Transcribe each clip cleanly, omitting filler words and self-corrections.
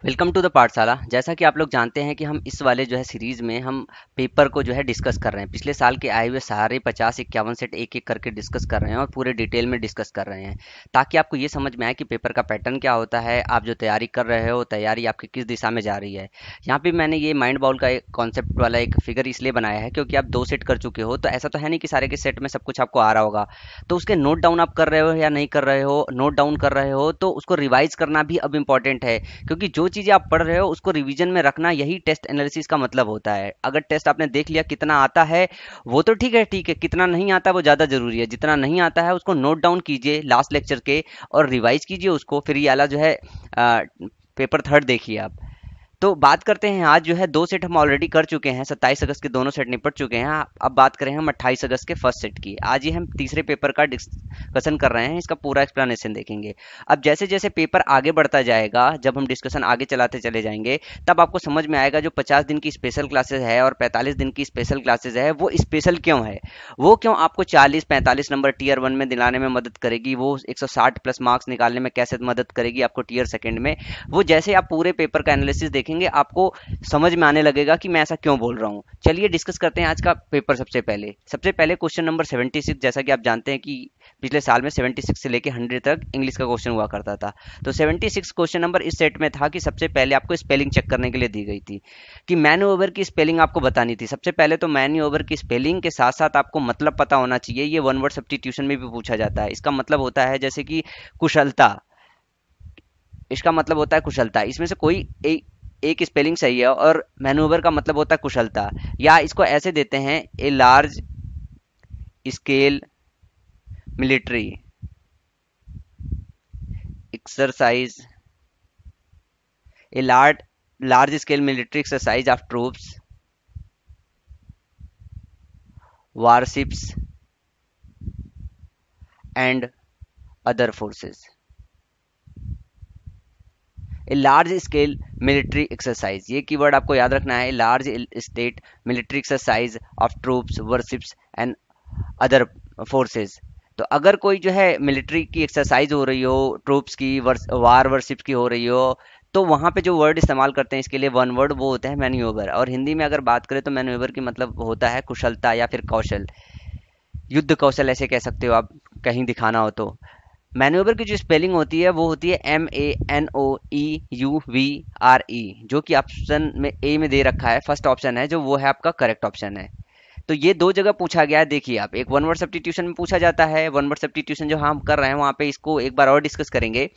Welcome to the पाठशाला। जैसा कि आप लोग जानते हैं कि हम इस वाले जो है सीरीज में हम पेपर को जो है डिस्कस कर रहे हैं। पिछले साल के आए हुए सारे 50-51 सेट एक एक करके डिस्कस कर रहे हैं और पूरे डिटेल में डिस्कस कर रहे हैं, ताकि आपको ये समझ में आए कि पेपर का पैटर्न क्या होता है, आप जो तैयारी कर रहे हो तैयारी आपकी किस दिशा में जा रही है। यहाँ पे मैंने ये माइंड बाउल का एक कॉन्सेप्ट वाला एक फिगर इसलिए बनाया है क्योंकि आप 2 सेट कर चुके हो, तो ऐसा तो है नहीं कि सारे के सेट में सब कुछ आपको आ रहा होगा। तो उसके नोट डाउन आप कर रहे हो या नहीं कर रहे हो, नोट डाउन कर रहे हो तो उसको रिवाइज करना भी अब इम्पॉर्टेंट है, क्योंकि जो चीज़ें आप पढ़ रहे हो उसको रिवीजन में रखना, यही टेस्ट एनालिसिस का मतलब होता है। अगर टेस्ट आपने देख लिया कितना आता है वो तो ठीक है, कितना नहीं आता वो ज़्यादा जरूरी है। जितना नहीं आता है उसको नोट डाउन कीजिए लास्ट लेक्चर के और रिवाइज कीजिए उसको, फिर ये वाला जो है पेपर थर्ड देखिए आप। तो बात करते हैं, आज जो है 2 सेट हम ऑलरेडी कर चुके हैं, 27 अगस्त के दोनों सेट निपट चुके हैं। अब बात करें हम 28 अगस्त के फर्स्ट सेट की। आज ये हम तीसरे पेपर का डिस्कशन कर रहे हैं, इसका पूरा एक्सप्लेनेशन देखेंगे। अब जैसे जैसे पेपर आगे बढ़ता जाएगा, जब हम डिस्कशन आगे चलाते चले जाएंगे, तब आपको समझ में आएगा जो 50 दिन की स्पेशल क्लासेस है और 45 दिन की स्पेशल क्लासेस है वो स्पेशल क्यों है, वो क्यों आपको 40-45 नंबर टीयर 1 में दिलाने में मदद करेगी, वो 160 प्लस मार्क्स निकालने में कैसे मदद करेगी आपको टीयर सेकंड में। वो जैसे आप पूरे पेपर का एनालिसिस देखेंगे आपको समझ में आने लगेगा कि मैं ऐसा क्यों बोल रहा हूँ। चलिए डिस्कस करते हैं आज का पेपर। सबसे पहले क्वेश्चन नंबर 76। जैसा कि आप जानते हैं कि पिछले साल में 76 से लेके 100 तक इंग्लिश का क्वेश्चन हुआ करता था। तो 76 क्वेश्चन नंबर इस सेट में था कि सबसे पहले आपको स्पेलिंग चेक करने के लिए दी गई थी कि मैन ओवर की स्पेलिंग आपको बतानी थी। सबसे पहले तो मैन ओवर की स्पेलिंग के साथ साथ आपको मतलब पता होना चाहिए। ये वन वर्ड सब्स्टिट्यूशन में भी पूछा जाता है। इसका मतलब होता है जैसे कि कुशलता, इसका मतलब होता है कुशलता। इसमें से कोई एक स्पेलिंग सही है और मैनूवर का मतलब होता है कुशलता। या इसको ऐसे देते हैं, a large scale military exercise, a large scale military exercise of troops, warships and other forces. A large scale military exercise, ये कीवर्ड आपको याद रखना है। Large state military exercise of troops, worships and other forces. तो अगर कोई जो है मिलिट्री की एक्सरसाइज हो रही हो, ट्रूप्स की, वार वर्शिप्स की हो रही हो, तो वहां पे जो वर्ड इस्तेमाल करते हैं इसके लिए वन वर्ड, वो होता है मैन्यूवर। और हिंदी में अगर बात करें तो मैन्यूवर की मतलब होता है कुशलता या फिर कौशल, युद्ध कौशल ऐसे कह सकते हो आप, कहीं दिखाना हो तो। मैन्यूवर की जो स्पेलिंग होती है वो होती है MANOEUVRE, जो कि ऑप्शन में ए में दे रखा है, फर्स्ट ऑप्शन है जो, वो है आपका करेक्ट ऑप्शन है। तो ये दो जगह पूछा गया है। देखिए आप, एक वन वर्ड सब्स्टिट्यूशन में पूछा जाता है, वन वर्ड सब्स्टिट्यूशन जो हम कर रहे हैं वहाँ पे इसको एक बार और डिस्कस करेंगे।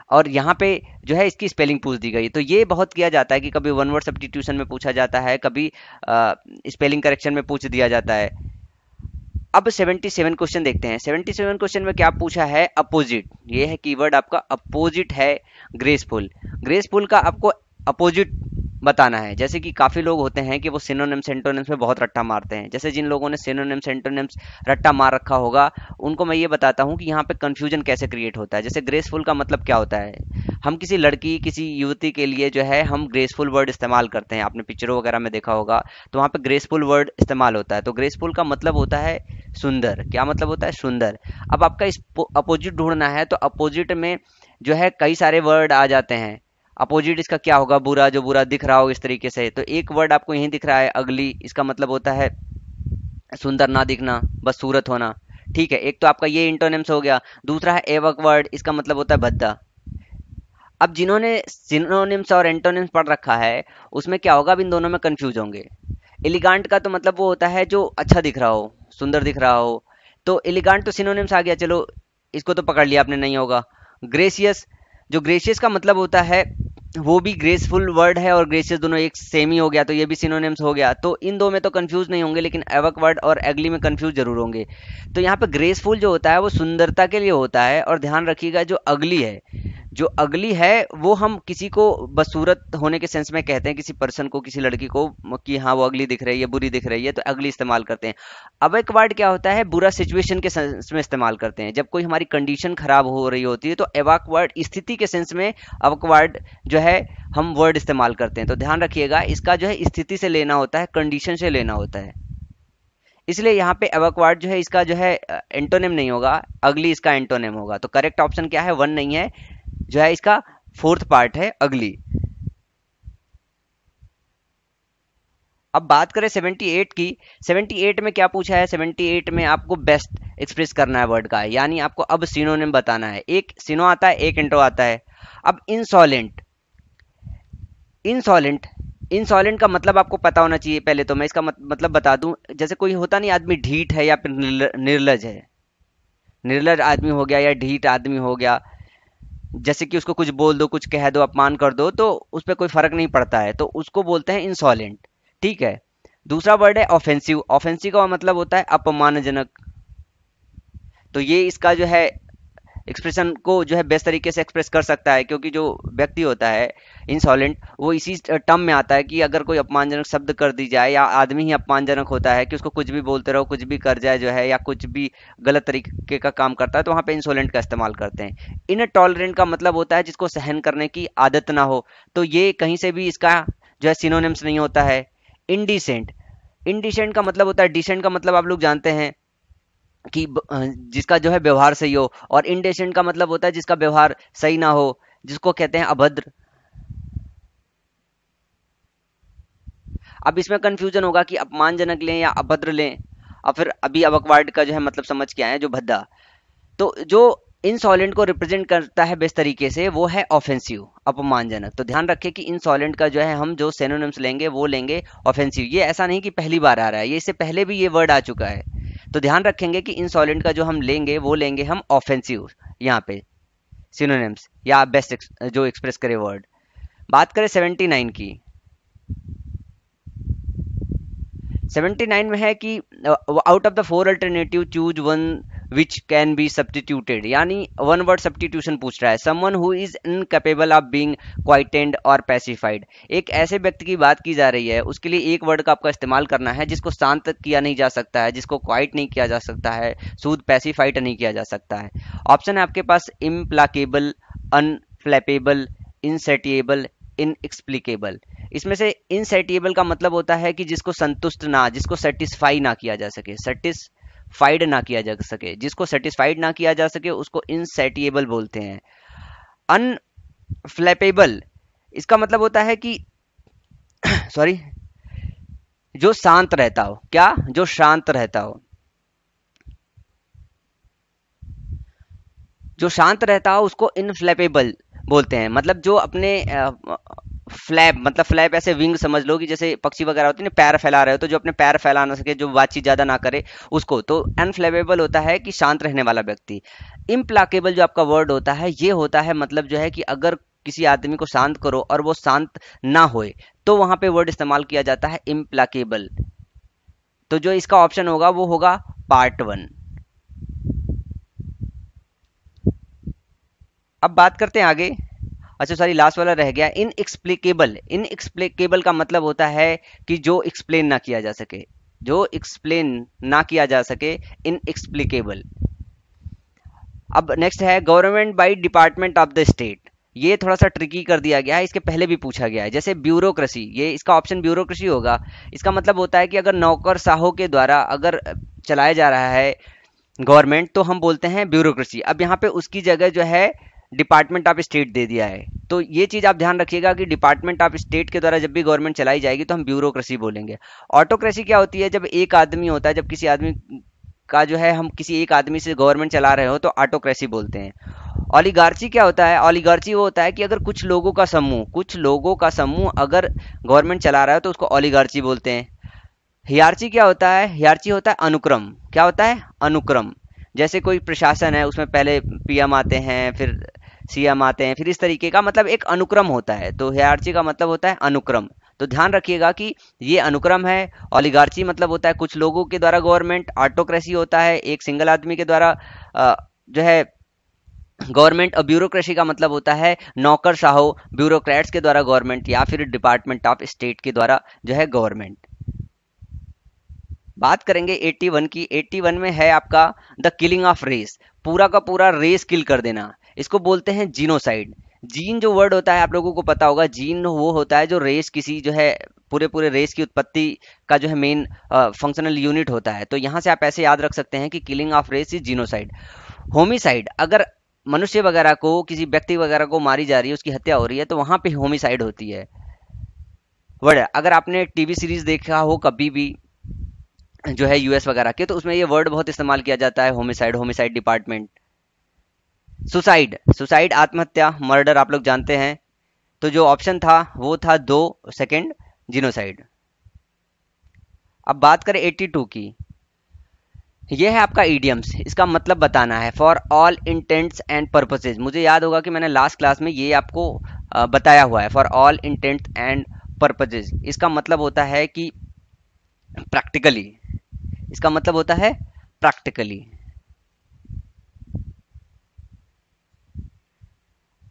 और यहाँ पे जो है इसकी स्पेलिंग पूछ दी गई। तो ये बहुत किया जाता है कि कभी वन वर्ड सब्स्टिट्यूशन में पूछा जाता है, कभी स्पेलिंग करेक्शन में पूछ दिया जाता है। अब 77 क्वेश्चन देखते हैं। 77 क्वेश्चन में क्या पूछा है, अपोजिट। ये है कीवर्ड आपका, अपोजिट है ग्रेसफुल। ग्रेसफुल का आपको अपोजिट बताना है। जैसे कि काफी लोग होते हैं कि वो सिनोनिम्स एंटोनिम्स में बहुत रट्टा मारते हैं। जैसे जिन लोगों ने सिनोनिम्स एंटोनिम्स रट्टा मार रखा होगा उनको मैं ये बताता हूँ कि यहाँ पे कंफ्यूजन कैसे क्रिएट होता है। जैसे ग्रेसफुल का मतलब क्या होता है, हम किसी लड़की, किसी युवती के लिए जो है हम ग्रेसफुल वर्ड इस्तेमाल करते हैं। आपने पिक्चरों वगैरह में देखा होगा तो वहाँ पे ग्रेसफुल वर्ड इस्तेमाल होता है। तो ग्रेसफुल का मतलब होता है सुंदर। क्या मतलब होता है, सुंदर। अब आपका इस अपोजिट ढूंढना है, तो अपोजिट में जो है कई सारे वर्ड आ जाते हैं। अपोजिट इसका क्या होगा, बुरा, जो बुरा दिख रहा हो इस तरीके से। तो एक वर्ड आपको यहीं दिख रहा है, अगली, इसका मतलब होता है सुंदर ना दिखना, बदसूरत होना। ठीक है, एक तो आपका ये इंटोनिम्स हो गया। दूसरा है एवक वर्ड, इसका मतलब होता है भद्दा। अब जिन्होंने सिनोनिम्स और एंटोनिम्स पढ़ रखा है उसमें क्या होगा, अब इन दोनों में कंफ्यूज होंगे। एलिगांट का तो मतलब वो होता है जो अच्छा दिख रहा हो, सुंदर दिख रहा हो। तो एलिगांट तो सिनोनिम्स आ गया, चलो इसको तो पकड़ लिया आपने, नहीं होगा। ग्रेसियस, जो ग्रेशियस का मतलब होता है वो भी ग्रेसफुल वर्ड है और ग्रेशियस दोनों एक सेम ही हो गया, तो ये भी सिनोनिम्स हो गया। तो इन दो में तो कंफ्यूज नहीं होंगे, लेकिन एवक वर्ड और एगली में कंफ्यूज जरूर होंगे। तो यहाँ पे ग्रेसफुल जो होता है वो सुंदरता के लिए होता है। और ध्यान रखिएगा, जो अगली है, जो अगली है वो हम किसी को बदसूरत होने के सेंस में कहते हैं, किसी पर्सन को, किसी लड़की को, कि हाँ वो अगली दिख रही है, बुरी दिख रही है, तो अगली इस्तेमाल करते हैं। अब एक वर्ड क्या होता है, बुरा सिचुएशन के सेंस में इस्तेमाल करते हैं। जब कोई हमारी कंडीशन खराब हो रही होती है तो एवाक वर्ड स्थिति के सेंस में अवक वर्ड जो है हम वर्ड इस्तेमाल करते हैं। तो ध्यान रखिएगा, इसका जो है स्थिति से लेना होता है, कंडीशन से लेना होता है। इसलिए यहाँ पे एवक वर्ड जो है इसका जो है एंटोनिम नहीं होगा, अगली इसका एंटोनिम होगा। तो करेक्ट ऑप्शन क्या है, वन नहीं है, जो है इसका फोर्थ पार्ट है अगली। अब बात करें 78 की। 78 में क्या पूछा है? 78 में आपको बेस्ट एक्सप्रेस करना है वर्ड का, यानी आपको अब सिनोनिम बताना है। एक सिनो आता है, एक इंट्रो आता है। अब इंसॉलेंट, इंसॉलेंट, इंसॉलेंट का मतलब आपको पता होना चाहिए। पहले तो मैं इसका मतलब बता दूं। जैसे कोई होता नहीं, आदमी ढीठ है या फिर निर्लज है, निर्लज आदमी हो गया या ढीठ आदमी हो गया, जैसे कि उसको कुछ बोल दो, कुछ कह दो, अपमान कर दो, तो उस पर कोई फर्क नहीं पड़ता है, तो उसको बोलते हैं इंसॉलेंट। ठीक है। दूसरा वर्ड है ऑफेंसिव। ऑफेंसिव का मतलब होता है अपमानजनक। तो ये इसका जो है एक्सप्रेशन को जो है बेस्ट तरीके से एक्सप्रेस कर सकता है, क्योंकि जो व्यक्ति होता है इंसॉलेंट, वो इसी टर्म में आता है कि अगर कोई अपमानजनक शब्द कर दी जाए, या आदमी ही अपमानजनक होता है कि उसको कुछ भी बोलते रहो, कुछ भी कर जाए जो है, या कुछ भी गलत तरीके का काम करता है, तो वहाँ पे इंसॉलेंट का इस्तेमाल करते हैं। इनटॉलरेंट का मतलब होता है जिसको सहन करने की आदत ना हो, तो ये कहीं से भी इसका जो है सिनोनिम्स नहीं होता है। इनडिसेंट, इनडिसेंट का मतलब होता है, डिसेंट का मतलब आप लोग जानते हैं कि जिसका जो है व्यवहार सही हो, और इनडेसेंट का मतलब होता है जिसका व्यवहार सही ना हो, जिसको कहते हैं अभद्र। अब इसमें कंफ्यूजन होगा कि अपमानजनक लें या अभद्र लें, और फिर अभी अबकवर्ड का जो है मतलब समझ के आए हैं, जो भद्दा। तो जो इंसॉलेंट को रिप्रेजेंट करता है बेस्ट तरीके से, वो है ऑफेंसिव, अपमानजनक। तो ध्यान रखें कि इंसॉलेंट का जो है हम जो सिनोनिम्स लेंगे वो लेंगे ऑफेंसिव। ये ऐसा नहीं कि पहली बार आ रहा है, ये इससे पहले भी ये वर्ड आ चुका है। तो ध्यान रखेंगे कि इंसॉलेंट का जो हम लेंगे वो लेंगे हम ऑफेंसिव यहाँ पे सिनोनिम्स, या बेस्ट जो एक्सप्रेस करे वर्ड। बात करें 79 की। 79 में है कि out of the four alternative choose one which can be substituted, यानी वन वर्ड सब्स्टिट्यूशन पूछ रहा है। Someone who is incapable of being quietened or pacified, एक ऐसे व्यक्ति की बात की जा रही है, उसके लिए एक वर्ड का आपका इस्तेमाल करना है जिसको शांत किया नहीं जा सकता है, जिसको क्वाइट नहीं किया जा सकता है, सूद पैसिफाइड नहीं किया जा सकता है। ऑप्शन है आपके पास इम्प्लाकेबल, अनफ्लैपेबल, इनसेटिएबल, इनएक्सप्लिकेबल। इसमें से इनसेटिएबल का मतलब होता है कि जिसको संतुष्ट ना, जिसको सेटिस्फाई ना किया जा सके, सेटिस्फाइड ना किया जा सके, जिसको सेटिस्फाइड ना किया जा सके उसको इनसेटिएबल बोलते हैं। अनफ्लैपेबल, इसका मतलब होता है कि सॉरी, जो शांत रहता हो। क्या? जो शांत रहता हो, जो शांत रहता हो उसको इनफ्लैपेबल बोलते हैं। मतलब जो अपने फ्लैप, मतलब फ्लैप ऐसे विंग समझ लो कि जैसे पक्षी वगैरह होते हैं ना, पैर फैला रहे हो, तो जो अपने पैर फैला ना सके, जो बातचीत ज्यादा ना करे, उसको तो अनफ्लेमेबल होता है कि शांत रहने वाला व्यक्ति। इम्प्लाकेबल जो आपका वर्ड होता है, ये होता है मतलब जो है कि अगर किसी आदमी को शांत करो और वो शांत ना होए, तो वहां पे वर्ड इस्तेमाल किया जाता है इम्प्लाकेबल। तो जो इसका ऑप्शन होगा वो होगा पार्ट 1। अब बात करते हैं आगे। अच्छा सॉरी, लास्ट वाला रह गया, इनएक्सप्लिकेबल। इनएक्सप्लिकेबल का मतलब होता है कि जो एक्सप्लेन ना किया जा सके, जो एक्सप्लेन ना किया जा सके, इनएक्सप्लिकेबल। अब नेक्स्ट है government by department of the state. ये थोड़ा सा ट्रिकी कर दिया गया है, इसके पहले भी पूछा गया है। जैसे ब्यूरोक्रेसी, ये इसका ऑप्शन ब्यूरोक्रेसी होगा। इसका मतलब होता है कि अगर नौकरशाहों के द्वारा अगर चलाया जा रहा है गवर्नमेंट, तो हम बोलते हैं ब्यूरोक्रेसी। अब यहाँ पे उसकी जगह जो है डिपार्टमेंट ऑफ स्टेट दे दिया है। तो ये चीज आप ध्यान रखिएगा कि डिपार्टमेंट ऑफ स्टेट के द्वारा जब भी गवर्नमेंट चलाई जाएगी तो हम ब्यूरोक्रेसी बोलेंगे। ऑटोक्रेसी क्या होती है? जब एक आदमी होता है, जब किसी आदमी का जो है, हम किसी एक आदमी से गवर्नमेंट चला रहे हो, तो ऑटोक्रेसी बोलते हैं। ओलिगार्ची क्या होता है? ओलिगार्ची वो होता है कि अगर कुछ लोगों का समूह, कुछ लोगों का समूह अगर गवर्नमेंट चला रहा है तो उसको ओलिगार्ची बोलते हैं। हियार्ची क्या होता है? हियार्ची होता है अनुक्रम। क्या होता है? अनुक्रम। जैसे कोई प्रशासन है, उसमें पहले पीएम आते हैं, फिर सीएम आते हैं, फिर इस तरीके का मतलब एक अनुक्रम होता है। तो हियार्ची का मतलब होता है अनुक्रम। तो ध्यान रखिएगा कि ये अनुक्रम है। ओलिगार्ची मतलब होता है कुछ लोगों के द्वारा गवर्नमेंट। ऑटोक्रेसी होता है एक सिंगल आदमी के द्वारा जो है गवर्नमेंट। और ब्यूरोक्रेसी का मतलब होता है नौकरशाहों, ब्यूरोक्रेट्स के द्वारा गवर्नमेंट, या फिर डिपार्टमेंट ऑफ स्टेट के द्वारा जो है गवर्नमेंट। बात करेंगे 81 की। 81 में है आपका द किलिंग ऑफ रेस। पूरा का पूरा रेस किल कर देना, इसको बोलते हैं जीनोसाइड। जीन जो वर्ड होता है आप लोगों को पता होगा, जीन वो होता है जो रेस, किसी जो है पूरे पूरे रेस की उत्पत्ति का जो है मेन फंक्शनल यूनिट होता है। तो यहाँ से आप ऐसे याद रख सकते हैं कि killing of race is genocide. Homicide, अगर मनुष्य वगैरह को, किसी व्यक्ति वगैरह को मारी जा रही है, उसकी हत्या हो रही है, तो वहां पे होमिसाइड होती है। वर्ड है। अगर आपने टीवी सीरीज देखा हो कभी भी जो है यूएस वगैरह के, तो उसमें ये वर्ड बहुत इस्तेमाल किया जाता है, homicide, homicide department. Suicide, suicide आत्महत्या, मर्डर आप लोग जानते हैं। तो जो ऑप्शन था वो था 2 सेकंड, जिनोसाइड। अब बात करें 82 की, ये है आपका इडियम्स। इसका मतलब बताना है for all intends and purposes. मुझे याद होगा कि मैंने लास्ट क्लास में ये आपको बताया हुआ है, for all intends and purposes. इसका मतलब होता है कि प्रैक्टिकली, इसका मतलब होता है प्रैक्टिकली।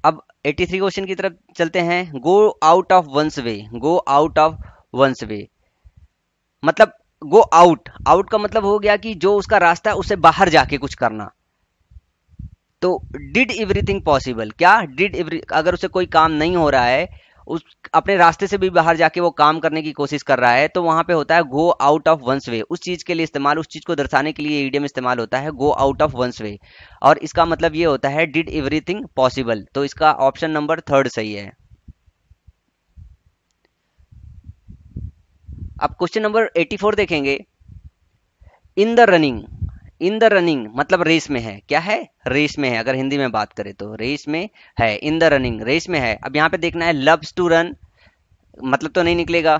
अब 83 क्वेश्चन की तरफ चलते हैं। Go out of one's way, go out of one's way मतलब गो आउट, आउट का मतलब हो गया कि जो उसका रास्ता है उससे बाहर जाके कुछ करना। तो डिड एवरीथिंग पॉसिबल, क्या डिड एवरी, अगर उसे कोई काम नहीं हो रहा है, उस अपने रास्ते से भी बाहर जाके वो काम करने की कोशिश कर रहा है, तो वहां पे होता है गो आउट ऑफ वंस वे। उस चीज के लिए इस्तेमाल, उस चीज को दर्शाने के लिए इडियम इस्तेमाल होता है गो आउट ऑफ वंस वे। और इसका मतलब ये होता है डिड एवरीथिंग पॉसिबल। तो इसका ऑप्शन नंबर 3 सही है। अब क्वेश्चन नंबर 84 देखेंगे। In the running, in the running मतलब रेस में है, क्या है, रेस में है। अगर हिंदी में बात करें तो रेस में है, इन द रनिंग रेस में है। अब यहाँ पे देखना है लव्स टू रन, मतलब तो नहीं निकलेगा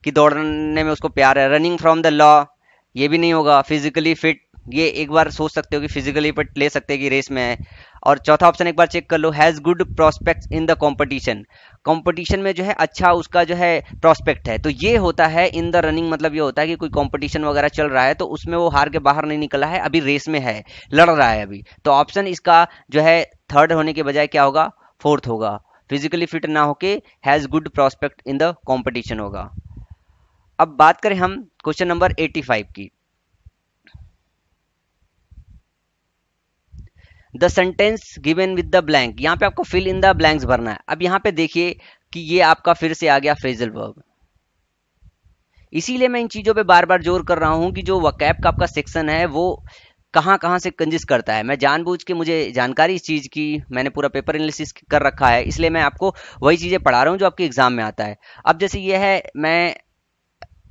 कि दौड़ने में उसको प्यार है। रनिंग फ्रॉम द लॉ, ये भी नहीं होगा। फिजिकली फिट, ये एक बार सोच सकते हो कि फिजिकली फिट ले सकते हैं कि रेस में है। और चौथा ऑप्शन एक बार चेक कर लो, has good prospects in the competition, competition में जो है अच्छा उसका जो है प्रोस्पेक्ट है। तो ये होता है इन द रनिंग, मतलब ये होता है कि कोई कंपटीशन वगैरह चल रहा है तो उसमें वो हार के बाहर नहीं निकला है, अभी रेस में है, लड़ रहा है अभी। तो ऑप्शन इसका जो है 3rd होने के बजाय क्या होगा, 4th होगा। फिजिकली फिट ना होके has good prospect in the competition होगा। अब बात करें हम क्वेश्चन नंबर 85 की। The sentence given with the blank, यहाँ पे आपको फिल इन द ब्लैंक्स भरना है। अब यहाँ पे देखिए कि ये आपका फिर से आ गया फ्रेजल वर्ब। इसीलिए मैं इन चीजों पे बार बार जोर कर रहा हूं कि जो वकैब का आपका सेक्शन है वो कहाँ कहाँ से कंजिस्ट करता है। मैं जानबूझ के, मुझे जानकारी इस चीज की, मैंने पूरा पेपर एनालिसिस कर रखा है, इसलिए मैं आपको वही चीजें पढ़ा रहा हूँ जो आपके एग्जाम में आता है। अब जैसे ये है, मैं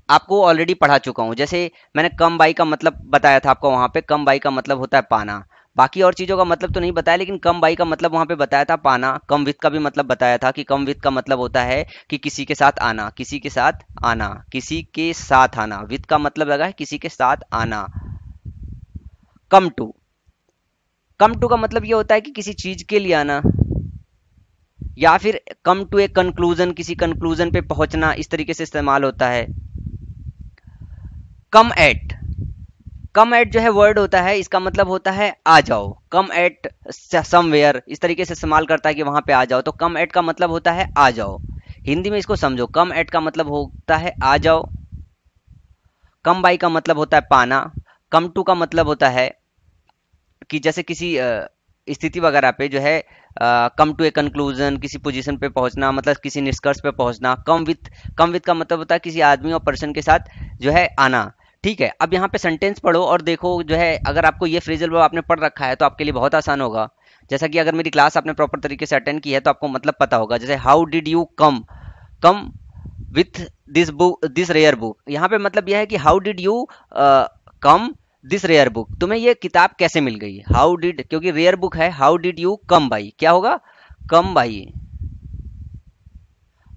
आपको ऑलरेडी पढ़ा चुका हूँ। जैसे मैंने कम बाई का मतलब बताया था आपको, वहां पे कम बाई का मतलब होता है पाना। बाकी और चीजों का मतलब तो नहीं बताया, लेकिन कम बाई का मतलब वहां पे बताया था पाना। कम विथ का भी मतलब बताया था कि कम विथ का मतलब होता है कि किसी के साथ आना, किसी के साथ आना, किसी के साथ आना। विथ का मतलब लगा है किसी के साथ आना। कम टू, कम टू का मतलब ये होता है कि किसी चीज के लिए आना, या फिर कम टू ए कंक्लूजन, किसी कंक्लूजन पे पहुंचना, इस तरीके से इस्तेमाल होता है। कम एट, कम एट जो है वर्ड होता है, इसका मतलब होता है आ जाओ। कम एट समवेयर, इस तरीके से इस्तेमाल करता है कि वहां पे आ जाओ। तो कम एट का मतलब होता है आ जाओ। हिंदी में इसको समझो, कम एट का मतलब होता है आ जाओ। कम बाई का मतलब होता है पाना। कम टू का मतलब होता है कि जैसे किसी स्थिति वगैरह पे जो है कम टू ए कंक्लूजन, किसी पोजीशन पे पहुंचना, मतलब किसी निष्कर्ष पे पहुंचना। कम विथ, कम विथ का मतलब होता है किसी आदमी और पर्सन के साथ जो है आना। ठीक है, अब यहाँ पे सेंटेंस पढ़ो और देखो जो है, अगर आपको ये फ्रेजल वर्ब आपने पढ़ रखा है तो आपके लिए बहुत आसान होगा। जैसा कि अगर मेरी क्लास आपने प्रॉपर तरीके से अटेंड की है तो आपको मतलब पता होगा। जैसे how did you come, come with this book, this rare book. यहाँ पे मतलब यह है कि how did you come this rare book, तुम्हें ये किताब कैसे मिल गई। हाउ डिड, क्योंकि रेयर बुक है, how did you come by, क्या होगा, come by.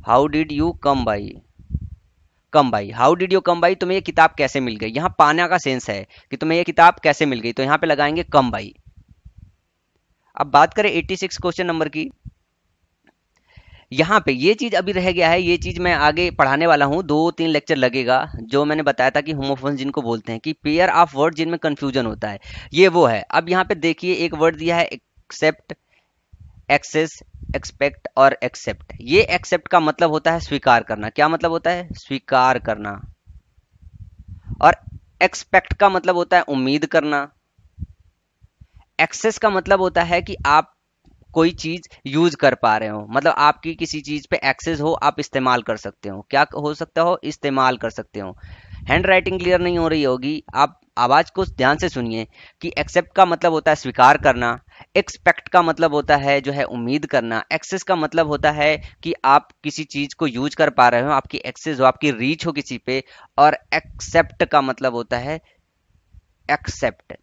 How did you come by, come by, how did you come by, तुम्हें ये किताब कैसे मिल गई। यहाँ पाना का सेंस है कि तुम्हें ये किताब कैसे मिल गई, तो यहाँ पे लगाएंगे कम बाई। अब बात करें 86 क्वेश्चन नंबर की। यहाँ पे ये चीज अभी रह गया है, ये चीज मैं आगे पढ़ाने वाला हूँ, 2-3 लेक्चर लगेगा। जो मैंने बताया था कि होमोफोन्स जिनको बोलते हैं, कि पेयर ऑफ वर्ड जिनमें कंफ्यूजन होता है, ये वो है। अब यहाँ पे देखिए एक वर्ड दिया है एक्सेप्ट, एक्सेस, एक्सपेक्ट और एक्सेप्ट। ये एक्सेप्ट का मतलब होता है स्वीकार करना, क्या मतलब होता है, स्वीकार करना। और एक्सपेक्ट का मतलब होता है उम्मीद करना। एक्सेस का मतलब होता है कि आप कोई चीज यूज कर पा रहे हो, मतलब आपकी किसी चीज पे एक्सेस हो, आप इस्तेमाल कर सकते हो। क्या हो सकता हो, इस्तेमाल कर सकते हो। हैंड राइटिंग क्लियर नहीं हो रही होगी, आप आवाज को ध्यान से सुनिए कि एक्सेप्ट का मतलब होता है स्वीकार करना, एक्सपेक्ट का मतलब होता है जो है उम्मीद करना, एक्सेस का मतलब होता है कि आप किसी चीज को यूज कर पा रहे हो, आपकी एक्सेस हो, आपकी रीच हो किसी पे, और एक्सेप्ट का मतलब होता है एक्सेप्ट,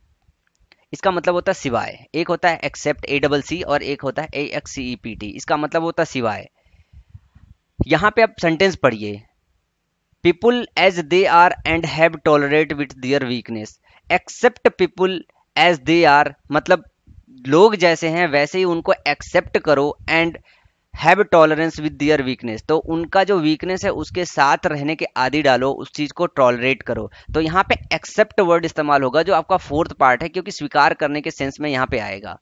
इसका मतलब होता है सिवाय। एक होता है एक्सेप्ट ACC और एक होता है AXCEPT, इसका मतलब होता है सिवाय। यहां पे आप सेंटेंस पढ़िए, people as they are and have tolerate with their weakness, accept people as they are मतलब लोग जैसे हैं वैसे ही उनको एक्सेप्ट करो, and have tolerance with their weakness, तो उनका जो वीकनेस है उसके साथ रहने के आदि डालो, उस चीज को टॉलरेट करो। तो यहाँ पे एक्सेप्ट वर्ड इस्तेमाल होगा जो आपका फोर्थ पार्ट है, क्योंकि स्वीकार करने के सेंस में यहाँ पे आएगा।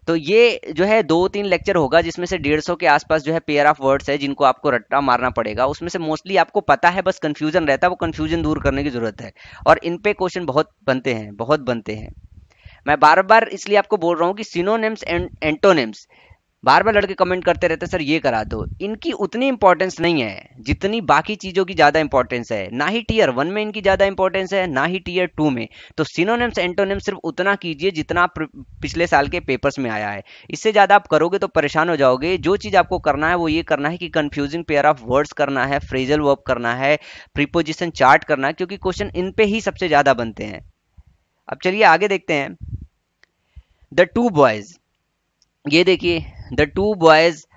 तो ये जो है 2-3 लेक्चर होगा जिसमें से 150 के आसपास जो है पेयर ऑफ वर्ड्स है जिनको आपको रट्टा मारना पड़ेगा। उसमें से मोस्टली आपको पता है, बस कंफ्यूजन रहता है, वो कंफ्यूजन दूर करने की जरूरत है। और इन पे क्वेश्चन बहुत बनते हैं, बहुत बनते हैं। मैं बार बार इसलिए आपको बोल रहा हूँ कि सिनोनिम्स एंड एंटोनिम्स, बार बार लड़के कमेंट करते रहते हैं सर ये करा दो, इनकी उतनी इंपॉर्टेंस नहीं है जितनी बाकी चीजों की ज्यादा इंपॉर्टेंस है। ना ही टीयर 1 में इनकी ज्यादा इंपॉर्टेंस है, ना ही टीयर 2 में। तो सिनोनिम्स एंटोनिम्स सिर्फ उतना कीजिए जितना पिछले साल के पेपर्स में आया है। इससे ज्यादा आप करोगे तो परेशान हो जाओगे। जो चीज आपको करना है वो ये करना है कि कंफ्यूजिंग पेयर ऑफ वर्ड्स करना है, फ्रेजल वर्ब करना है, प्रीपोजिशन चार्ट करना है, क्योंकि क्वेश्चन इन पे ही सबसे ज्यादा बनते हैं। अब चलिए आगे देखते हैं। द टू बॉयज, ये देखिए, the two boys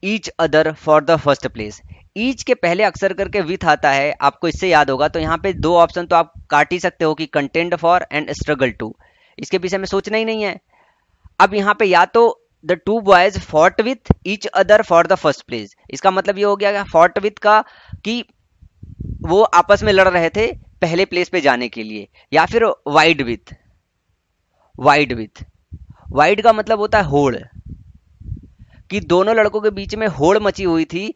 each other for the first place. Each के पहले अक्सर करके विथ आता है, आपको इससे याद होगा। तो यहाँ पे दो ऑप्शन तो आप काट ही सकते हो कि contend for and struggle to, इसके पीछे में सोचना ही नहीं है। अब यहाँ पे या तो the two boys fought with each other for the first place, इसका मतलब ये हो गया फॉट विथ का कि वो आपस में लड़ रहे थे पहले प्लेस पे जाने के लिए, या फिर wide with. Wide with, wide का मतलब होता है होड़, कि दोनों लड़कों के बीच में होड़ मची हुई थी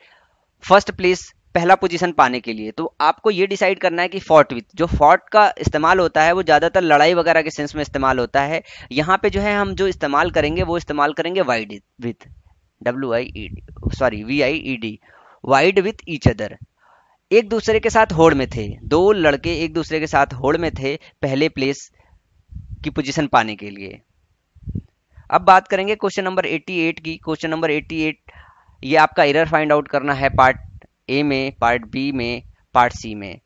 फर्स्ट प्लेस, पहला पोजीशन पाने के लिए। तो आपको ये डिसाइड करना है कि फॉट विथ, जो फॉट का इस्तेमाल होता है वो ज्यादातर लड़ाई वगैरह के सेंस में इस्तेमाल होता है। यहाँ पे जो है हम जो इस्तेमाल करेंगे वो इस्तेमाल करेंगे wide with, VIED, wide with each other. एक दूसरे के साथ होड़ में थे, दो लड़के एक दूसरे के साथ होड़ में थे पहले प्लेस की पोजीशन पाने के लिए। अब बात करेंगे क्वेश्चन नंबर 88 की। क्वेश्चन नंबर 88, ये आपका एरर फाइंड आउट करना है पार्ट ए में, पार्ट बी में, पार्ट सी में।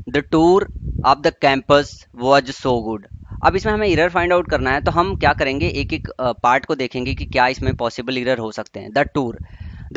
The tour of the campus was so good. अब इसमें हमें एरर फाइंड आउट करना है, तो हम क्या करेंगे, एक एक पार्ट को देखेंगे कि क्या इसमें पॉसिबल एरर हो सकते हैं। द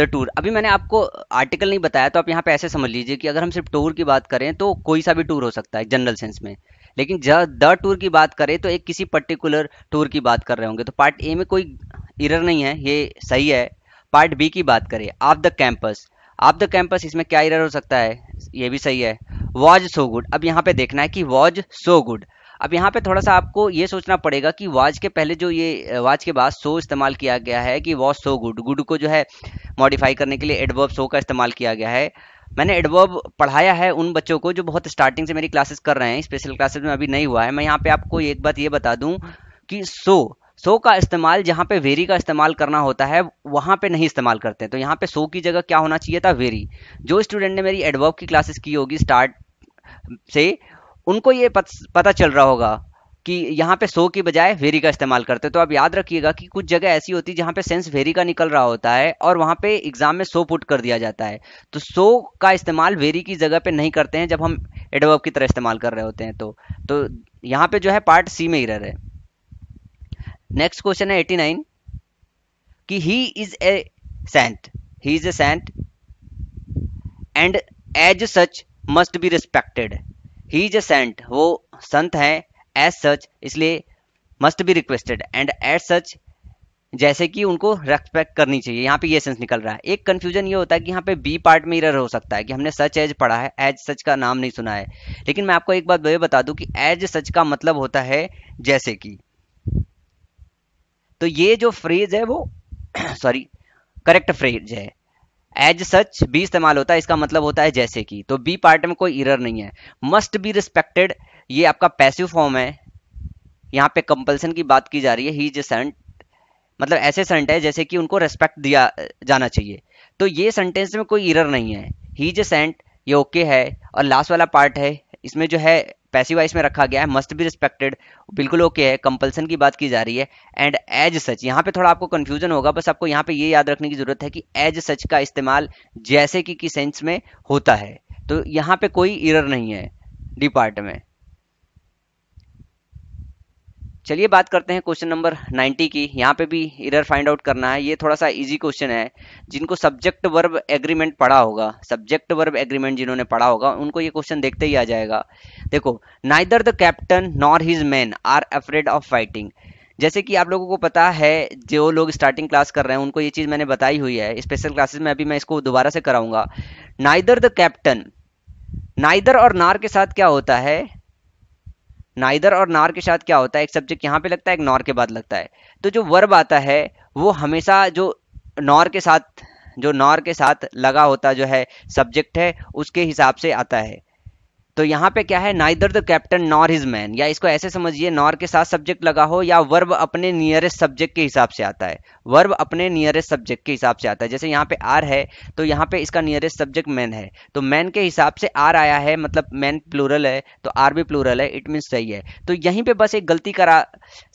टूर, अभी मैंने आपको आर्टिकल नहीं बताया, तो आप यहाँ पे ऐसे समझ लीजिए कि अगर हम सिर्फ टूर की बात करें तो कोई सा भी टूर हो सकता है जनरल सेंस में, लेकिन जब द टूर की बात करें तो एक किसी पर्टिकुलर टूर की बात कर रहे होंगे। तो पार्ट ए में कोई एरर नहीं है, ये सही है। पार्ट बी की बात करें, of the campus, of the campus, इसमें क्या एरर हो सकता है, ये भी सही है। वॉज सो गुड, अब यहाँ पे देखना है कि वॉज सो गुड। अब यहाँ पे थोड़ा सा आपको ये सोचना पड़ेगा कि वाज के पहले जो ये वाज के बाद सो इस्तेमाल किया गया है कि वॉज सो गुड, गुड को जो है मॉडिफाई करने के लिए एडवर्ब सो का इस्तेमाल किया गया है। मैंने एडवर्ब पढ़ाया है उन बच्चों को जो बहुत स्टार्टिंग से मेरी क्लासेस कर रहे हैं, स्पेशल क्लासेस में अभी नहीं हुआ है। मैं यहाँ पे आपको एक बात ये बता दूं कि सो का इस्तेमाल जहाँ पे वेरी का इस्तेमाल करना होता है वहां पे नहीं इस्तेमाल करते हैं। तो यहाँ पे सो की जगह क्या होना चाहिए था, वेरी। जो स्टूडेंट ने मेरी एडवर्ब की क्लासेस की होगी स्टार्ट से, उनको ये पता चल रहा होगा कि यहाँ पे सो की बजाय वेरी का इस्तेमाल करते। तो आप याद रखिएगा कि कुछ जगह ऐसी होती है जहाँ पे सेंस वेरी का निकल रहा होता है और वहाँ पे एग्जाम में सो पुट कर दिया जाता है। तो सो का इस्तेमाल वेरी की जगह पे नहीं करते हैं जब हम एडवर्ब की तरह इस्तेमाल कर रहे होते हैं। तो यहाँ पे जो है पार्ट सी में एरर है। नेक्स्ट क्वेश्चन है 89 कि he is a saint, he is a saint and as such must be respected. He is a saint, वो संत है, एज सच इसलिए must be requested, and as such जैसे कि उनको रेस्पेक्ट करनी चाहिए। यहाँ पे ये सेंस निकल रहा है। एक कंफ्यूजन ये होता है कि यहाँ पे बी पार्ट में एरर हो सकता है कि हमने सच एज पढ़ा है, एज सच का नाम नहीं सुना है। लेकिन मैं आपको एक बात ये बता दूं कि एज सच का मतलब होता है जैसे कि। तो ये जो फ्रेज है वो सॉरी करेक्ट फ्रेज है। एज सच बी इस्तेमाल होता है, इसका मतलब होता है जैसे कि। तो बी पार्ट में कोई एरर नहीं है। मस्ट बी रिस्पेक्टेड, ये आपका पैसिव फॉर्म है, यहाँ पे कंपल्सन की बात की जा रही है। ही इज ए सेंट मतलब ऐसे सेंट है जैसे कि उनको रेस्पेक्ट दिया जाना चाहिए। तो ये सेंटेंस में कोई एरर नहीं है। ही इज ए सेंट, ये ओके है। और लास्ट वाला पार्ट है, इसमें जो है पैसिव वॉइस में रखा गया है, मस्ट बी रिस्पेक्टेड बिल्कुल ओके है, कंपल्सन की बात की जा रही है, एंड एज सच, यहाँ पे थोड़ा आपको कंफ्यूजन होगा, बस आपको यहाँ पे ये याद रखने की जरूरत है कि एज सच का इस्तेमाल जैसे कि सेंस में होता है, तो यहाँ पे कोई एरर नहीं है डी पार्ट में। चलिए बात करते हैं क्वेश्चन नंबर 90 की। यहाँ पे भी एरर फाइंड आउट करना है, ये थोड़ा सा इजी क्वेश्चन है। जिनको सब्जेक्ट वर्ब एग्रीमेंट पढ़ा होगा, सब्जेक्ट वर्ब एग्रीमेंट जिन्होंने पढ़ा होगा उनको ये क्वेश्चन देखते ही आ जाएगा। देखो, neither the captain nor his men are afraid of fighting. जैसे कि आप लोगों को पता है, जो लोग स्टार्टिंग क्लास कर रहे हैं उनको ये चीज मैंने बताई हुई है, स्पेशल क्लासेस में अभी मैं इसको दोबारा से कराऊंगा। नाइदर द कैप्टन, नाइदर और नार के साथ क्या होता है, नाइदर और नार के साथ क्या होता है, एक सब्जेक्ट यहाँ पे लगता है, एक नॉर के बाद लगता है। तो जो वर्ब आता है वो हमेशा जो नॉर के साथ, जो नॉर के साथ लगा होता जो है सब्जेक्ट है उसके हिसाब से आता है। तो यहाँ पे क्या है, neither the captain nor his man, या इसको ऐसे समझिए, नॉर के साथ सब्जेक्ट लगा हो या वर्ब अपने नियरेस्ट सब्जेक्ट के हिसाब से आता है, वर्ब अपने नियरेस्ट सब्जेक्ट के हिसाब से आता है। जैसे यहाँ पे आर है तो यहाँ पे इसका नियरेस्ट सब्जेक्ट मैन है, तो मैन के हिसाब से आर आया है, मतलब मैन प्लूरल है तो आर भी प्लूरल है, इट मीन्स सही है। तो यहीं पे बस एक गलती करा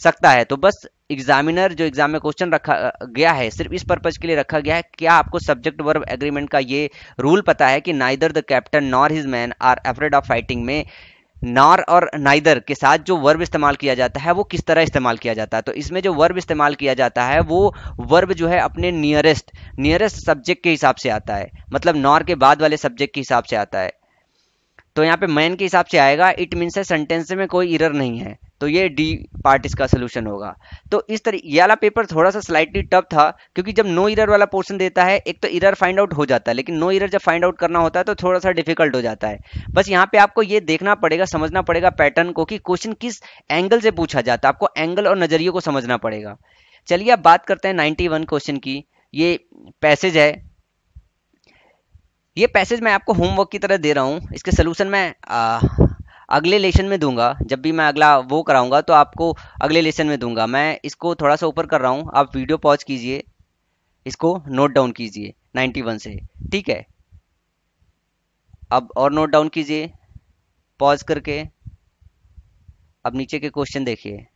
सकता है, तो बस एग्जामिनर जो एग्जाम में क्वेश्चन रखा गया है सिर्फ इस पर्पज के लिए रखा गया है, क्या आपको सब्जेक्ट वर्ब एग्रीमेंट का ये रूल पता है कि neither the captain nor his men are afraid of fighting में नॉर और नाइदर के साथ जो वर्ब इस्तेमाल किया जाता है वो किस तरह इस्तेमाल किया जाता है। तो इसमें जो वर्ब इस्तेमाल किया जाता है वो वर्ब जो है अपने नियरेस्ट सब्जेक्ट के हिसाब से आता है, मतलब नॉर के बाद वाले सब्जेक्ट के हिसाब से आता है। तो यहाँ पे मैन के हिसाब से आएगा, इट मीन्स है सेंटेंस में कोई एरर नहीं है, तो ये डी पार्ट इसका सोल्यूशन होगा। तो इस तरह ये वाला पेपर थोड़ा सा स्लाइटली टफ था, क्योंकि जब नो एरर वाला पोर्शन देता है एक तो एरर फाइंड आउट हो जाता है, लेकिन नो एरर जब फाइंड आउट करना होता है तो थोड़ा सा डिफिकल्ट हो जाता है। बस यहाँ पे आपको ये देखना पड़ेगा, समझना पड़ेगा पैटर्न को कि क्वेश्चन किस एंगल से पूछा जाता है, आपको एंगल और नजरिए को समझना पड़ेगा। चलिए अब बात करते हैं 91 क्वेश्चन की। ये पैसेज है, ये पैसेज मैं आपको होमवर्क की तरह दे रहा हूँ, इसके सोल्यूशन मैं अगले लेसन में दूंगा, जब भी मैं अगला वो कराऊंगा तो आपको अगले लेसन में दूंगा। मैं इसको थोड़ा सा ऊपर कर रहा हूँ, आप वीडियो पॉज कीजिए, इसको नोट डाउन कीजिए 91 से, ठीक है। अब और नोट डाउन कीजिए पॉज करके, अब नीचे के क्वेश्चन देखिए,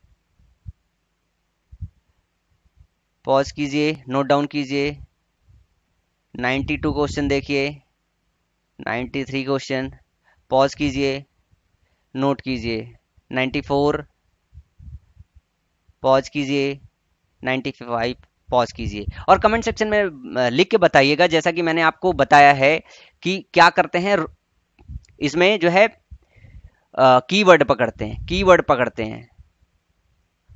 पॉज कीजिए, नोट डाउन कीजिए। 92 क्वेश्चन देखिए, 93 क्वेश्चन, पॉज कीजिए, नोट कीजिए। 94 पॉज कीजिए, 95 पॉज कीजिए, और कमेंट सेक्शन में लिख के बताइएगा, जैसा कि मैंने आपको बताया है कि क्या करते हैं इसमें जो है कीवर्ड पकड़ते हैं, कीवर्ड पकड़ते हैं,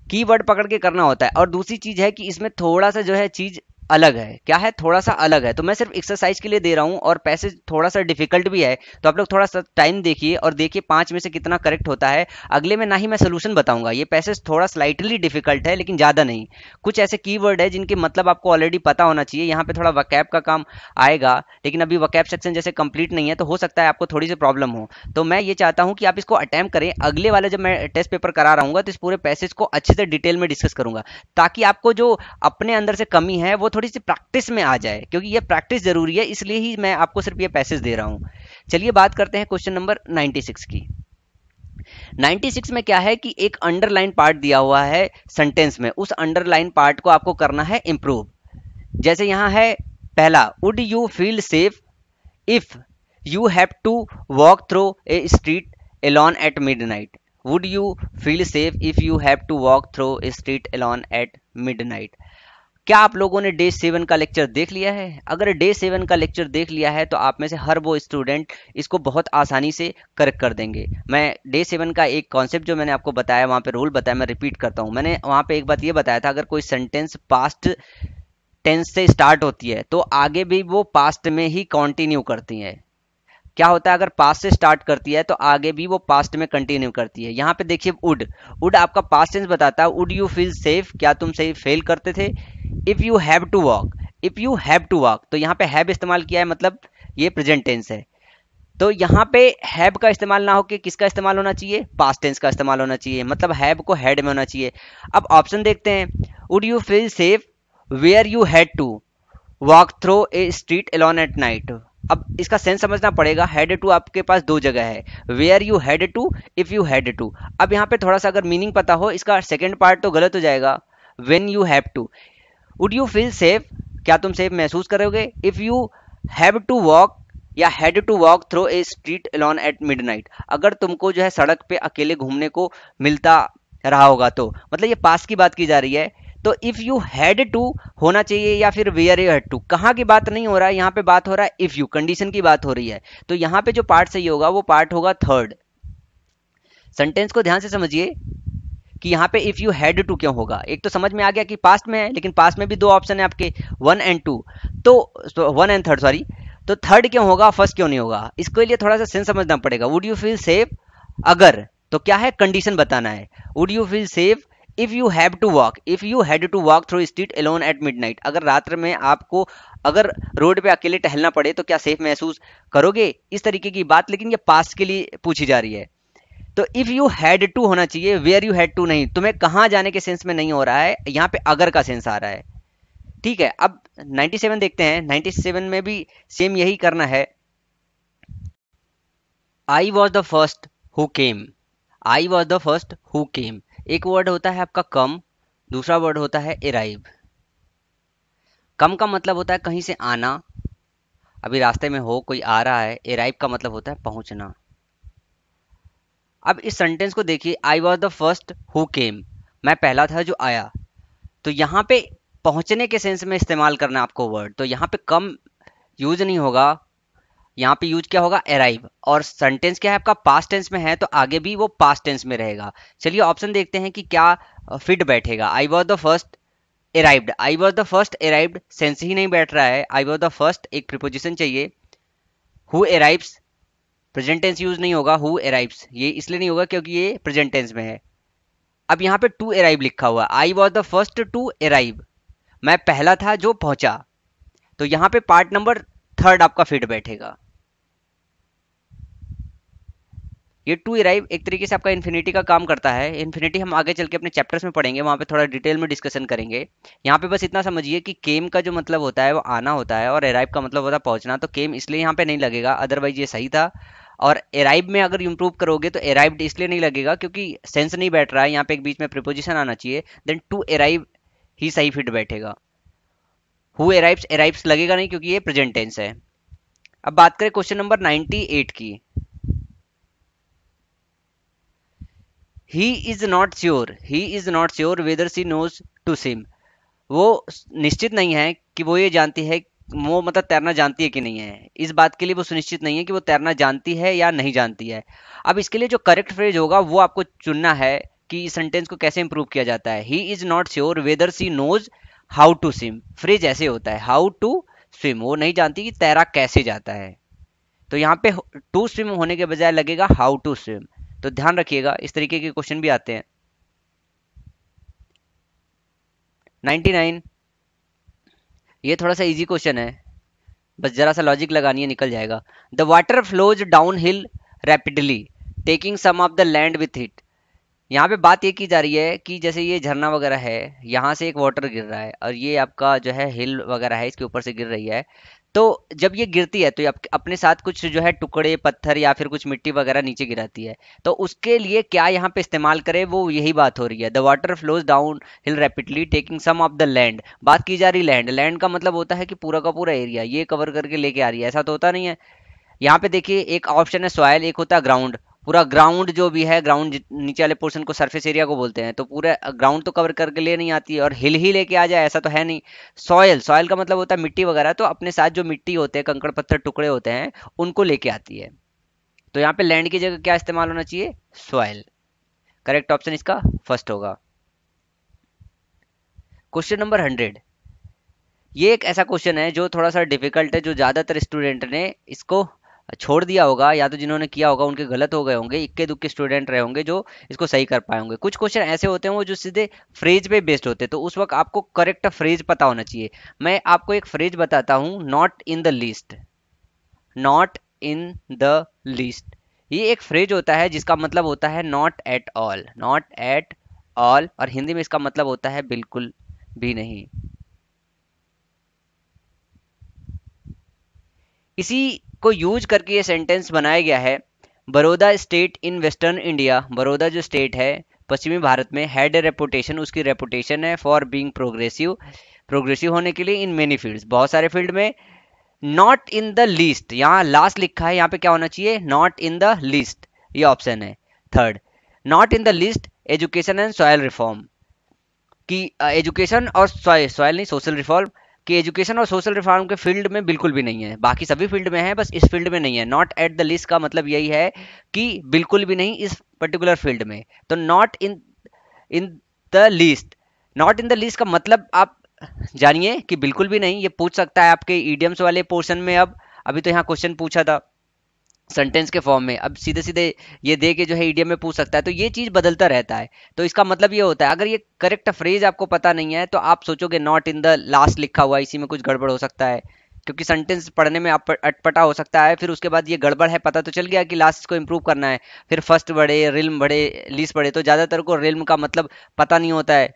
कीवर्ड पकड़ के करना होता है। और दूसरी चीज है कि इसमें थोड़ा सा जो है चीज अलग है, क्या है, थोड़ा सा अलग है, तो मैं सिर्फ एक्सरसाइज के लिए दे रहा हूं, और पैसेज थोड़ा सा डिफिकल्ट भी है, तो आप लोग थोड़ा सा टाइम देखिए और देखिए 5 में से कितना करेक्ट होता है। अगले में ना ही मैं सोल्यूशन बताऊंगा, ये पैसेज थोड़ा स्लाइटली डिफिकल्ट है लेकिन ज्यादा नहीं। कुछ ऐसे कीवर्ड है जिनके मतलब आपको ऑलरेडी पता होना चाहिए, यहाँ पे थोड़ा वकैब का काम आएगा, लेकिन अभी वकैब सेक्शन जैसे कंप्लीट नहीं है तो हो सकता है आपको थोड़ी सी प्रॉब्लम हो। तो मैं ये चाहता हूँ कि आप इसको अटेम्प्ट करें, अगले वाला जब मैं टेस्ट पेपर करा रहा हूँ तो इस पूरे पैसेज को अच्छे से डिटेल में डिस्कस करूंगा, ताकि आपको जो अपने अंदर से कमी है वो थोड़ी सी प्रैक्टिस में आ जाए, क्योंकि ये प्रैक्टिस जरूरी है, इसलिए ही मैं आपको सिर्फ ये पैसेज दे रहा हूं। चलिए बात करते हैं क्वेश्चन नंबर 96 की। 96 में क्या है कि एक अंडरलाइन पार्ट दिया हुआ है सेंटेंस में, उस अंडरलाइन पार्ट को आपको करना है इंप्रूव। जैसे यहां है पहला, would you feel safe if you have to walk through a street alone at midnight. Would you feel safe if you have to walk through a street alone at midnight. क्या आप लोगों ने day 7 का lecture देख लिया है? अगर day 7 का लेक्चर देख लिया है तो आप में से हर वो स्टूडेंट इसको बहुत आसानी से करेक्ट कर देंगे। मैं डे 7 का एक कॉन्सेप्ट जो मैंने आपको बताया, वहां पे रूल बताया, मैं रिपीट करता हूं। मैंने वहां पे एक बात ये बताया था, अगर कोई सेंटेंस पास्ट टेंस से स्टार्ट होती है तो आगे भी वो पास्ट में ही कंटिन्यू करती है। क्या होता है, अगर पास्ट से स्टार्ट करती है तो आगे भी वो पास्ट में कंटिन्यू करती है। यहाँ पे देखिए वुड, वुड आपका पास्ट टेंस बताता है, वुड यू फील सेफ, क्या तुम सही फेल करते थे। If you have to walk, if you have to walk, तो यहाँ पे हैव इस्तेमाल किया है, मतलब ये प्रेजेंट टेंस है, तो यहाँ पे हैव का इस्तेमाल ना होकर किसका इस्तेमाल होना चाहिए, पास्ट टेंस का इस्तेमाल होना चाहिए, मतलब हैव को हैड में होना चाहिए। अब ऑप्शन देखते हैं, would you feel safe where you had to walk through a street alone at night. अब इसका सेंस समझना पड़ेगा। हेड टू आपके पास दो जगह है, where you had to, if you had to. अब यहाँ पे थोड़ा सा अगर मीनिंग पता हो, इसका सेकंड पार्ट तो गलत हो जाएगा। When you have to, would you feel safe, क्या तुम सेफ महसूस करोगे? If you have to walk या had to walk through a street alone at midnight, अगर तुमको जो है सड़क पे अकेले घूमने को मिलता रहा होगा तो, मतलब ये पास की बात की जा रही है। तो इफ यू हैड टू होना चाहिए या फिर वेयर यू हैड टू, कहाँ की बात नहीं हो रहा है, यहाँ पे बात हो रहा है इफ यू, कंडीशन की बात हो रही है। तो यहाँ पे जो पार्ट सही होगा वो पार्ट होगा थर्ड। सेंटेंस को ध्यान से समझिए कि यहाँ पे इफ यू हैड टू क्यों होगा। एक तो समझ में आ गया कि पास्ट में है, लेकिन पास्ट में भी दो ऑप्शन है आपके, वन एंड टू, तो वन एंड थर्ड सॉरी, तो थर्ड क्यों होगा, फर्स्ट क्यों नहीं होगा? इसके लिए थोड़ा सा सेंस समझना पड़ेगा। वुड यू फील सेफ, अगर, तो क्या है, कंडीशन बताना है। Would you feel safe if you have to walk, if you had to walk through street alone at midnight, अगर रात्र में आपको अगर रोड पे अकेले टहलना पड़े तो क्या सेफ महसूस करोगे, इस तरीके की बात। लेकिन ये पास्ट के लिए पूछी जा रही है। तो इफ यू हैड टू होना चाहिए, वेयर यू हैड टू नहीं, तुम्हें कहां जाने के सेंस में नहीं हो रहा है, यहां पे अगर का सेंस आ रहा है। ठीक है, अब 97 देखते हैं। 97 में भी सेम यही करना है। I was the first who came, I was the first who came. एक वर्ड होता है आपका कम, दूसरा वर्ड होता है अराइव। कम का मतलब होता है कहीं से आना, अभी रास्ते में हो, कोई आ रहा है। अराइव का मतलब होता है पहुंचना। अब इस सेंटेंस को देखिए, आई was the first who came, मैं पहला था जो आया। तो यहाँ पे पहुंचने के सेंस में इस्तेमाल करना आपको वर्ड, तो यहाँ पे कम यूज नहीं होगा, यहाँ पे यूज क्या होगा, अराइव। और सेंटेंस क्या है आपका, पास्ट टेंस में है, तो आगे भी वो पास्ट टेंस में रहेगा। चलिए ऑप्शन देखते हैं कि क्या फिट बैठेगा। I was the first arrived, I was the first arrived sense ही नहीं बैठ रहा है। आई वॉज द फर्स्ट एक प्रीपोजिशन चाहिए। Who arrives, present tense use नहीं होगा। हु अराइव्स ये इसलिए नहीं होगा क्योंकि ये प्रेजेंट टेंस में है। अब यहाँ पे टू अराइव लिखा हुआ, I was the first to arrive, मैं पहला था जो पहुंचा। तो यहाँ पे पार्ट नंबर थर्ड आपका फिट बैठेगा। ये टू अराइव एक तरीके से आपका इन्फिनिटी का काम करता है। इन्फिनिटी हम आगे चल के अपने चैप्टर्स में पढ़ेंगे, वहां पे थोड़ा डिटेल में डिस्कशन करेंगे। यहाँ पे बस इतना समझिए कि केम का जो मतलब होता है वो आना होता है, और अराइव का मतलब होता है पहुंचना। तो केम इसलिए यहाँ पे नहीं लगेगा, अदरवाइज ये सही था। और अराइव में अगर इम्प्रूव करोगे तो अराइव्ड इसलिए नहीं लगेगा क्योंकि सेंस नहीं बैठ रहा है, यहाँ पे एक बीच में प्रीपोजिशन आना चाहिए। देन टू अराइव ही सही फिट बैठेगा। हु अराइव्स, अराइव्स लगेगा नहीं क्योंकि ये प्रेजेंट टेंस है। अब बात करें क्वेश्चन नंबर 98 की। He is not sure, he is not sure whether she knows to swim, वो निश्चित नहीं है कि वो ये जानती है, वो मतलब तैरना जानती है कि नहीं है। इस बात के लिए वो सुनिश्चित नहीं है कि वो तैरना जानती है या नहीं जानती है। अब इसके लिए जो करेक्ट फ्रेज होगा वो आपको चुनना है कि इस सेंटेंस को कैसे इंप्रूव किया जाता है। He is not sure whether she knows how to swim, phrase ऐसे होता है, हाउ टू स्विम, वो नहीं जानती कि तैरा कैसे जाता है। तो यहाँ पे टू स्विम होने के बजाय लगेगा हाउ टू स्विम। तो ध्यान रखिएगा, इस तरीके के क्वेश्चन भी आते हैं। 99, ये थोड़ा सा इजी क्वेश्चन है, बस जरा सा लॉजिक लगानी है, निकल जाएगा। The water flows down hill rapidly taking some of the land with it. यहाँ पे बात ये की जा रही है कि जैसे ये झरना वगैरह है, यहाँ से एक वाटर गिर रहा है, और ये आपका जो है हिल वगैरह है, इसके ऊपर से गिर रही है। तो जब ये गिरती है तो ये अपने साथ कुछ जो है टुकड़े पत्थर या फिर कुछ मिट्टी वगैरह नीचे गिराती है। तो उसके लिए क्या यहाँ पे इस्तेमाल करे, वो यही बात हो रही है। The water flows down hill rapidly taking some of the land, बात की जा रही लैंड। लैंड का मतलब होता है कि पूरा का पूरा एरिया ये कवर करके लेके आ रही है, ऐसा तो होता नहीं है। यहाँ पे देखिए एक ऑप्शन है सॉयल, एक होता है ग्राउंड। पूरा ग्राउंड जो भी है, ग्राउंड नीचे वाले पोर्शन को सरफेस एरिया को बोलते हैं, तो पूरा ग्राउंड तो कवर करके ले नहीं आती है, और हिल ही लेके आ जाए ऐसा तो है नहीं। सॉयल, सॉयल का मतलब होता है मिट्टी वगैरह, तो अपने साथ जो मिट्टी होते हैं, कंकड़ पत्थर टुकड़े होते हैं, उनको लेके आती है। तो यहाँ पे लैंड की जगह क्या इस्तेमाल होना चाहिए, सॉयल। करेक्ट ऑप्शन इसका फर्स्ट होगा। क्वेश्चन नंबर 100, ये एक ऐसा क्वेश्चन है जो थोड़ा सा डिफिकल्ट है, जो ज्यादातर स्टूडेंट ने इसको छोड़ दिया होगा, या तो जिन्होंने किया होगा उनके गलत हो गए होंगे, इक्के दुक्के स्टूडेंट रहे होंगे जो इसको सही कर पाए होंगे। कुछ क्वेश्चन ऐसे होते हैं वो जो सीधे फ्रेज पे बेस्ड होते हैं, तो उस वक्त आपको करेक्ट फ्रेज पता होना चाहिए। मैं आपको एक फ्रेज बताता हूँ, not in the list, not in the list. ये एक फ्रेज होता है जिसका मतलब होता है not at all, not at all, और हिंदी में इसका मतलब होता है बिल्कुल भी नहीं। इसी को यूज करके ये सेंटेंस बनाया गया है। Baroda state in western India, Baroda जो स्टेट है पश्चिमी भारत में, हैड ए रेपुटेशन, उसकी रेपुटेशन है फॉर बीइंग प्रोग्रेसिव, प्रोग्रेसिव होने के लिए, इन मेनी फील्ड्स, बहुत सारे फील्ड में। नॉट इन द लीस्ट, यहाँ लास्ट लिखा है, यहाँ पे क्या होना चाहिए, नॉट इन द लीस्ट, ये ऑप्शन है third. Not in the list education and soil reform, कि एजुकेशन और सॉयल नहीं, सोशल रिफॉर्म, कि एजुकेशन और सोशल रिफॉर्म के फील्ड में बिल्कुल भी नहीं है, बाकी सभी फील्ड में है, बस इस फील्ड में नहीं है। नॉट एट द लिस्ट का मतलब यही है कि बिल्कुल भी नहीं इस पर्टिकुलर फील्ड में। तो not in in the list, not in the list का मतलब आप जानिए कि बिल्कुल भी नहीं। ये पूछ सकता है आपके ईडियम्स वाले पोर्शन में। अब अभी तो यहाँ क्वेश्चन पूछा था सेंटेंस के फॉर्म में, अब सीधे सीधे ये दे के जो है ईडियम में पूछ सकता है। तो ये चीज बदलता रहता है। तो इसका मतलब ये होता है, अगर ये करेक्ट फ्रेज आपको पता नहीं है तो आप सोचोगे नॉट इन द लास्ट लिखा हुआ है, इसी में कुछ गड़बड़ हो सकता है, क्योंकि सेंटेंस पढ़ने में आप अटपटा हो सकता है। फिर उसके बाद ये गड़बड़ है, पता तो चल गया कि लास्ट को इंप्रूव करना है, फिर फर्स्ट बढ़े, रिल्म बढ़े, लीस्ट बढ़े। तो ज्यादातर को रिल्म का मतलब पता नहीं होता है।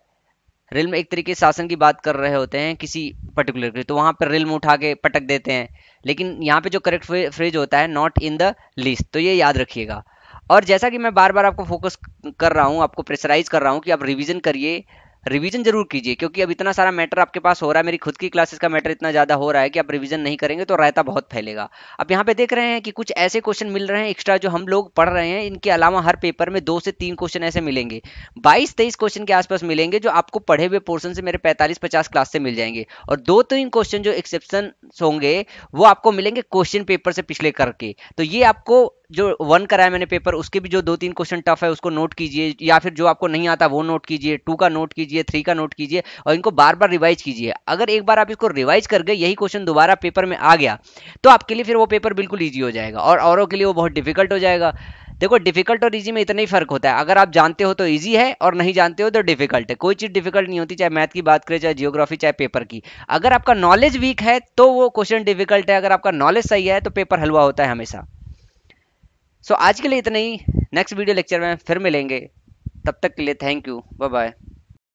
रिल्म एक तरीके से शासन की बात कर रहे होते हैं किसी पर्टिकुलर की, तो वहां पर रिल्म उठा के पटक देते हैं। लेकिन यहाँ पे जो करेक्ट फ्रेज होता है नॉट इन द लिस्ट, तो ये याद रखिएगा। और जैसा कि मैं बार बार आपको फोकस कर रहा हूँ, आपको प्रेशराइज कर रहा हूँ कि आप रिवीजन करिए, रिवीजन जरूर कीजिए, क्योंकि अब इतना सारा मैटर आपके पास हो रहा है, मेरी खुद की क्लासेस का मैटर इतना ज्यादा हो रहा है कि आप रिवीजन नहीं करेंगे तो रायता बहुत फैलेगा। अब यहाँ पे देख रहे हैं कि कुछ ऐसे क्वेश्चन मिल रहे हैं एक्स्ट्रा जो हम लोग पढ़ रहे हैं, इनके अलावा हर पेपर में 2 से 3 क्वेश्चन ऐसे मिलेंगे, 22-23 क्वेश्चन के आसपास मिलेंगे जो आपको पढ़े हुए पोर्शन से मेरे 45-50 क्लास से मिल जाएंगे। और 2-3 क्वेश्चन जो एक्सेप्शन होंगे वो आपको मिलेंगे क्वेश्चन पेपर से पिछले करके। तो ये आपको जो 1 कराया मैंने पेपर, उसके भी जो 2-3 क्वेश्चन टफ है उसको नोट कीजिए, या फिर जो आपको नहीं आता वो नोट कीजिए, 2 का नोट कीजिए, 3 का नोट कीजिए, और इनको बार बार रिवाइज कीजिए। अगर एक बार आप इसको रिवाइज कर गए, यही क्वेश्चन दोबारा पेपर में आ गया, तो आपके लिए फिर वो पेपर बिल्कुल ईजी हो जाएगा, और औरों के लिए वो बहुत डिफिकल्ट हो जाएगा। देखो, डिफिकल्ट और इजी में इतना ही फर्क होता है, अगर आप जानते हो तो इजी है, और नहीं जानते हो तो डिफिकल्ट है। कोई चीज डिफिकल्ट नहीं होती, चाहे मैथ की बात करें, चाहे जियोग्राफी, चाहे पेपर की। अगर आपका नॉलेज वीक है तो वो क्वेश्चन डिफिकल्ट है, अगर आपका नॉलेज सही है तो पेपर हलवा होता है हमेशा। सो आज के लिए इतना ही, नेक्स्ट वीडियो लेक्चर में फिर मिलेंगे, तब तक के लिए थैंक यू, बाय बाय।